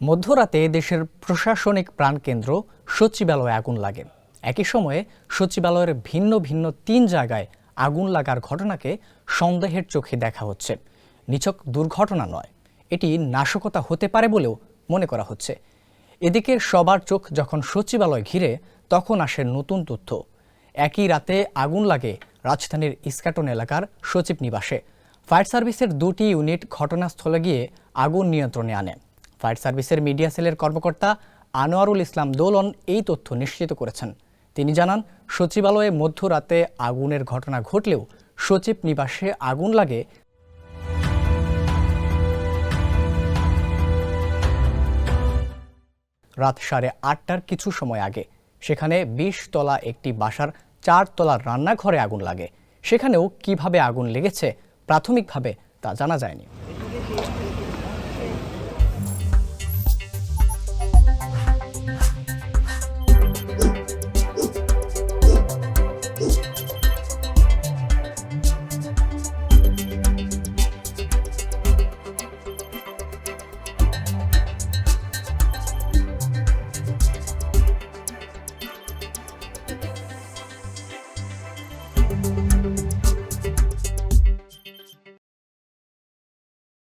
মধ্যরাতে দেশের প্রশাসনিক প্রাণকেন্দ্র সচিবালয়ে আগুন লাগে। একই সময়ে সচিবালয়ের ভিন্ন ভিন্ন ৩ জায়গায় আগুন লাগার ঘটনাকে সন্দেহের চোখে দেখা হচ্ছে। নিছক দুর্ঘটনা নয়, এটি নাশকতা হতে পারে বলেও মনে করা হচ্ছে। এদিকে সবার চোখ যখন সচিবালয় ঘিরে, তখন আসে নতুন তথ্য। একই রাতে আগুন লাগে রাজধানীর ইস্কাটন এলাকার সচিব নিবাসে। ফায়ার সার্ভিসের ২টি ইউনিট ঘটনাস্থলে গিয়ে আগুন নিয়ন্ত্রণে আনে। ফায়ার সার্ভিসের মিডিয়া সেলের কর্মকর্তা আনোয়ারুল ইসলাম দোলন এই তথ্য নিশ্চিত করেছেন। তিনি জানান, সচিবালয়ে মধ্যরাতে আগুনের ঘটনা ঘটলেও সচিব নিবাসে আগুন লাগে রাত 8:30টার কিছু সময় আগে। সেখানে ২০ তলা একটি বাসার ৪ তলার রান্নাঘরে আগুন লাগে। সেখানেও কিভাবে আগুন লেগেছে প্রাথমিকভাবে তা জানা যায়নি।